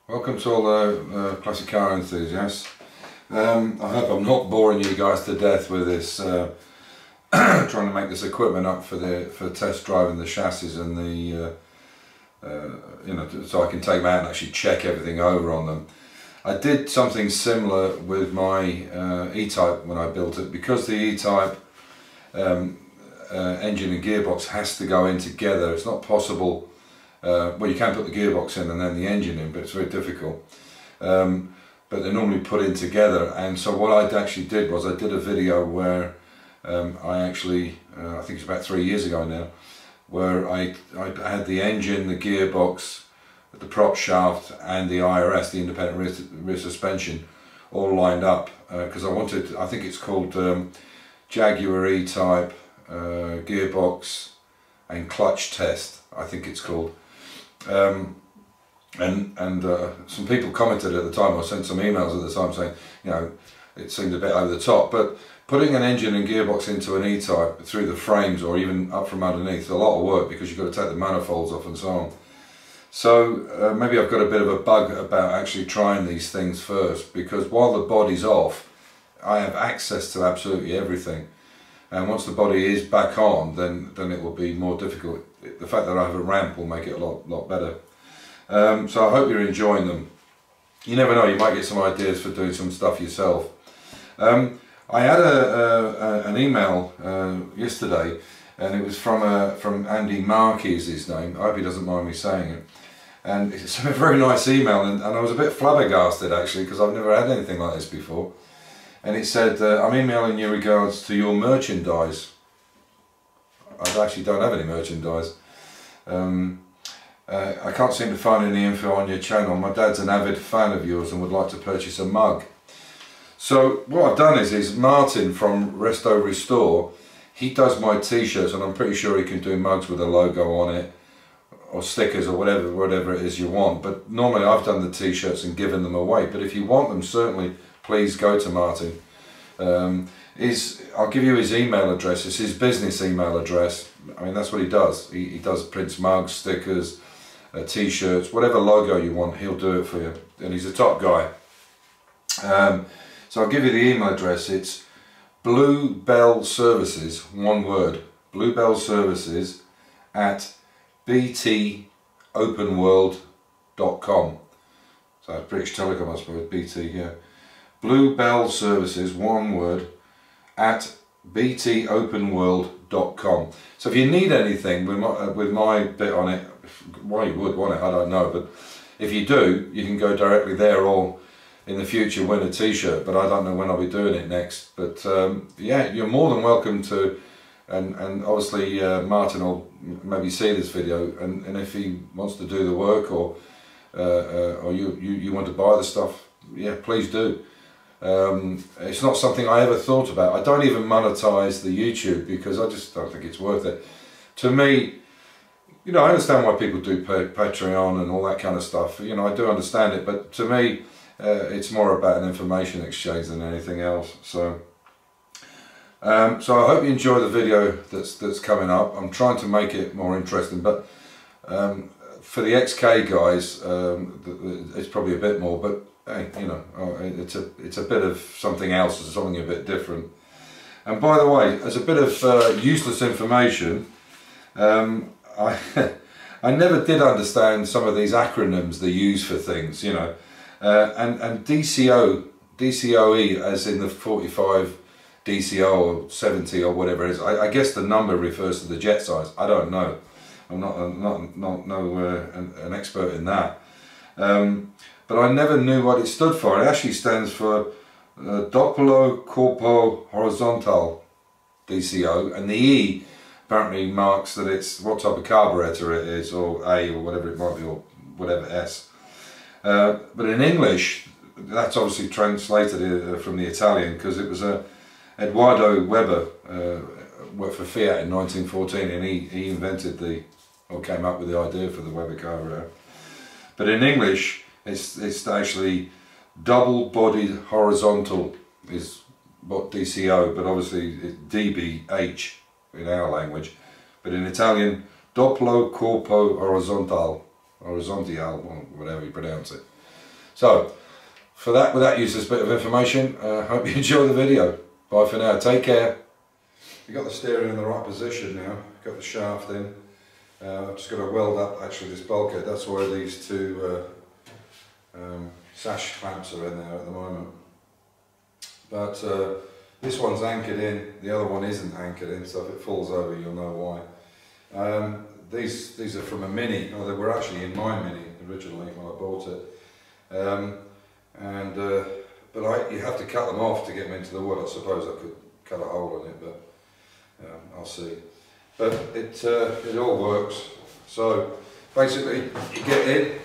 Welcome to all the classic car enthusiasts. I hope I'm not boring you guys to death with this, trying to make this equipment up for test driving the chassis and the, so I can take them out and actually check everything over on them. I did something similar with my E-Type when I built it, because the E-Type engine and gearbox has to go in together. It's not possible. Well, you can put the gearbox in and then the engine in, but it's very difficult. But they're normally put in together, and so what I actually did was I did a video where I think it's about 3 years ago now, where I had the engine, the gearbox, the prop shaft and the IRS, the independent rear suspension, all lined up, because I think it's called Jaguar E-Type gearbox and clutch test, I think it's called. Some people commented at the time, or sent some emails at the time saying, it seemed a bit over the top, but putting an engine and gearbox into an E-Type through the frames or even up from underneath is a lot of work, because you've got to take the manifolds off and so on. So maybe I've got a bit of a bug about actually trying these things first, because while the body's off, I have access to absolutely everything. And once the body is back on, then it will be more difficult. The fact that I have a ramp will make it a lot better. So I hope you're enjoying them. You never know, you might get some ideas for doing some stuff yourself. I had an email yesterday, and it was from Andy Markey is his name. I hope he doesn't mind me saying it. And it's a very nice email, and I was a bit flabbergasted actually, because I've never had anything like this before. And it said, I'm emailing you regards to your merchandise. I actually don't have any merchandise. I can't seem to find any info on your channel. My dad's an avid fan of yours and would like to purchase a mug. So what I've done is Martin from Resto Restore, he does my t-shirts, and I'm pretty sure he can do mugs with a logo on it, or stickers, or whatever it is you want. But normally I've done the t-shirts and given them away. But if you want them, certainly please go to Martin. I'll give you his email address. It's his business email address. I mean, that's what he does. He does prints mugs, stickers, t-shirts, whatever logo you want, he'll do it for you. And he's a top guy. So I'll give you the email address. It's Bluebell Services, one word, Bluebell Services at btopenworld.com. So it's British Telecom, I suppose, BT here. Bluebell Services, one word, at btopenworld.com. So if you need anything with my bit on it, why you would want it, I don't know, but if you do, you can go directly there, or in the future win a t-shirt, but I don't know when I'll be doing it next. But yeah, you're more than welcome to, and obviously Martin will maybe see this video, and if he wants to do the work, or you want to buy the stuff, yeah, please do. It's not something I ever thought about. I don't even monetize the YouTube, because I just don't think it's worth it. To me, I understand why people do Patreon and all that kind of stuff. I do understand it, but to me, it's more about an information exchange than anything else. So I hope you enjoy the video that's coming up. I'm trying to make it more interesting, but for the XK guys, it's probably a bit more, but hey, it's a bit of something else, something a bit different. And by the way, as a bit of useless information, I never did understand some of these acronyms they use for things, and DCOE, as in the 45 DCO or 70 or whatever it is. I guess the number refers to the jet size. I don't know. I'm not an expert in that. But I never knew what it stood for. It actually stands for Doppler Corpo Horizontal, DCO, and the E apparently marks that it's what type of carburetor it is, or A, or whatever it might be, or whatever S. But in English, that's obviously translated from the Italian, because it was Eduardo Weber worked for Fiat in 1914, and he invented or came up with the idea for the Weber carburetor. But in English, it's actually double-bodied horizontal is what DCO, but obviously it's DBH in our language. But in Italian, Doppler Corpo Horizontal, or whatever you pronounce it. So, for that, with that useless bit of information, hope you enjoy the video. Bye for now, take care. We've got the steering in the right position now, got the shaft in. I've just got to weld up actually this bulkhead, that's where these two sash clamps are in there at the moment. But this one's anchored in, the other one isn't anchored in, so if it falls over you'll know why. These are from a Mini, or they were actually in my Mini originally when I bought it. But you have to cut them off to get them into the wood. I suppose I could cut a hole in it, but I'll see. But it all works. So basically you get in,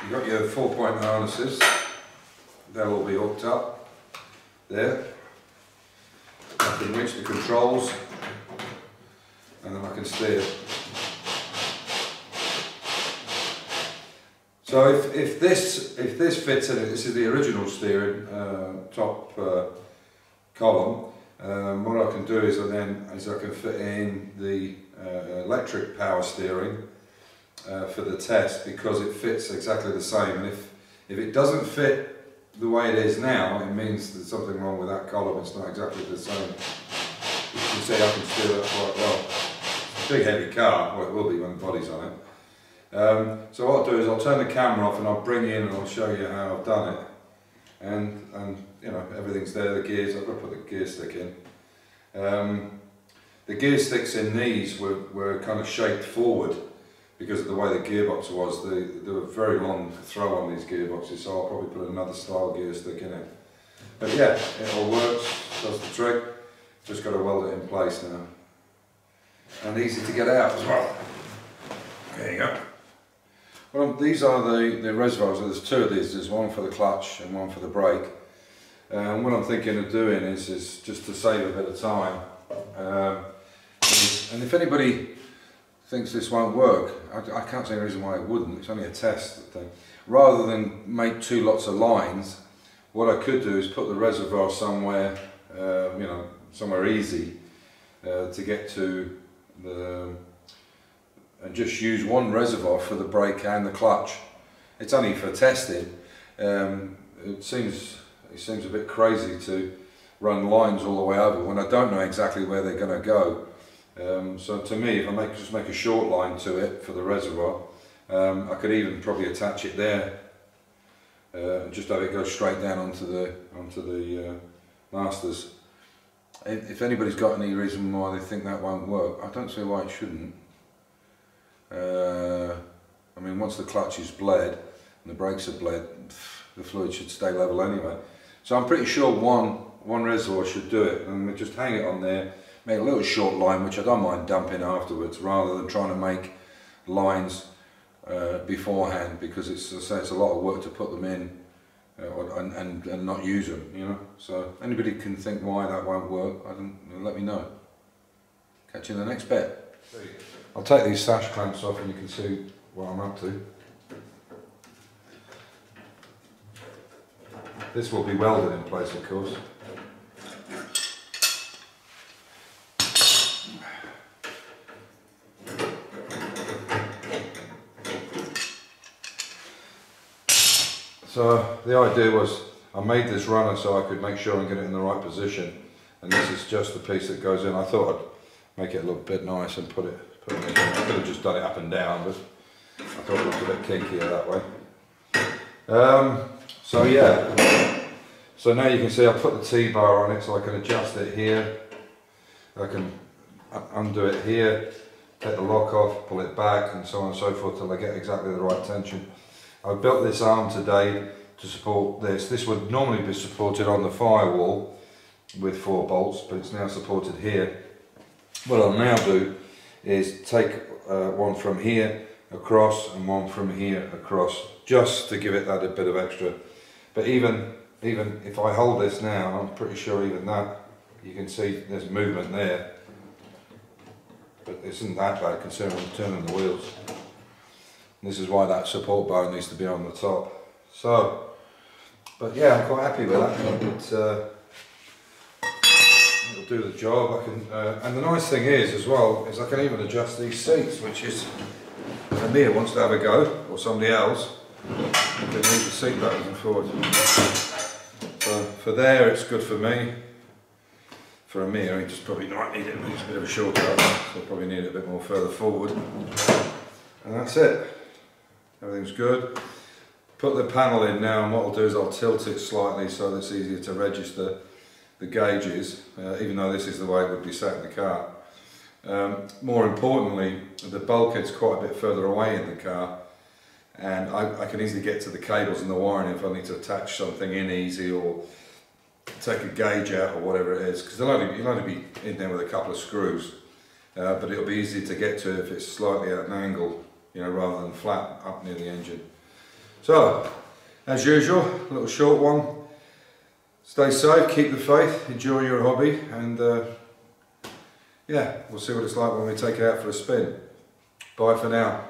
you've got your 4-point harnesses, they'll all be hooked up there. I can reach the controls and then I can steer. So if this fits in it, this is the original steering top column. What I can do is I can fit in the electric power steering for the test, because it fits exactly the same. And if it doesn't fit the way it is now, it means there's something wrong with that column. It's not exactly the same. You can see I can steer that quite well. It's a big heavy car, well it will be when the body's on it. So what I'll do is I'll turn the camera off and I'll bring you in and I'll show you how I've done it. And you know, everything's there, the gears, I've got to put the gear stick in. The gear sticks in these were kind of shaped forward because of the way the gearbox was. There were very long throw on these gearboxes, so I'll probably put another style gear stick in it. But yeah, it all works, does the trick. Just got to weld it in place now. And easy to get out as well. There you go. Well, these are the reservoirs. There's two of these. There's one for the clutch and one for the brake. And what I'm thinking of doing is just to save a bit of time. And if anybody thinks this won't work, I can't see any reason why it wouldn't. It's only a test thing. Rather than make two lots of lines, what I could do is put the reservoir somewhere, you know, somewhere easy to get to and just use one reservoir for the brake and the clutch. It's only for testing. It seems a bit crazy to run lines all the way over when I don't know exactly where they're going to go. So to me, if I just make a short line to it for the reservoir, I could even probably attach it there and just have it go straight down onto the masters. If anybody's got any reason why they think that won't work, I don't see why it shouldn't. I mean, once the clutch is bled and the brakes are bled, the fluid should stay level anyway. So I'm pretty sure one reservoir should do it, and we just hang it on there, make a little short line, which I don't mind dumping afterwards, rather than trying to make lines beforehand, because it's a lot of work to put them in and not use them, you know. So anybody can think why that won't work, let me know. Catch you in the next bit. I'll take these sash clamps off and you can see what I'm up to. This will be welded in place, of course. So the idea was, I made this runner so I could make sure and get it in the right position, and this is just the piece that goes in. I thought I'd make it look a bit nice and put it in. I could have just done it up and down, but I thought it looked a bit kinkier that way. So yeah, so now you can see I put the T-bar on it so I can adjust it here. I can undo it here, take the lock off, pull it back, and so on and so forth till I get exactly the right tension. I've built this arm today to support this. This would normally be supported on the firewall with 4 bolts, but it's now supported here. What I'll now do is take one from here across and one from here across, just to give it that a bit of extra. But even if I hold this now, I'm pretty sure even that, you can see there's movement there. But it isn't that bad considering I'm turning the wheels. And this is why that support bar needs to be on the top. So, but yeah, I'm quite happy with that. It'll do the job. I can, and the nice thing is as well, is I can even adjust these seats, which is Amir wants to have a go, or somebody else, they need the seat backwards and forwards. So for there it's good for me. For Amir, he just probably might need it, it's a bit of a shortcut, so probably need it a bit more further forward. And that's it. Everything's good. Put the panel in now, and what I'll do is I'll tilt it slightly so that it's easier to register the gauges, even though this is the way it would be sat in the car. More importantly, the bulkhead's quite a bit further away in the car, and I can easily get to the cables and the wiring if I need to attach something in easy or take a gauge out or whatever it is, because you'll only be in there with a couple of screws, but it'll be easy to get to if it's slightly at an angle, you know, rather than flat up near the engine. So, as usual, a little short one. Stay safe, keep the faith, enjoy your hobby, and yeah, we'll see what it's like when we take it out for a spin. Bye for now.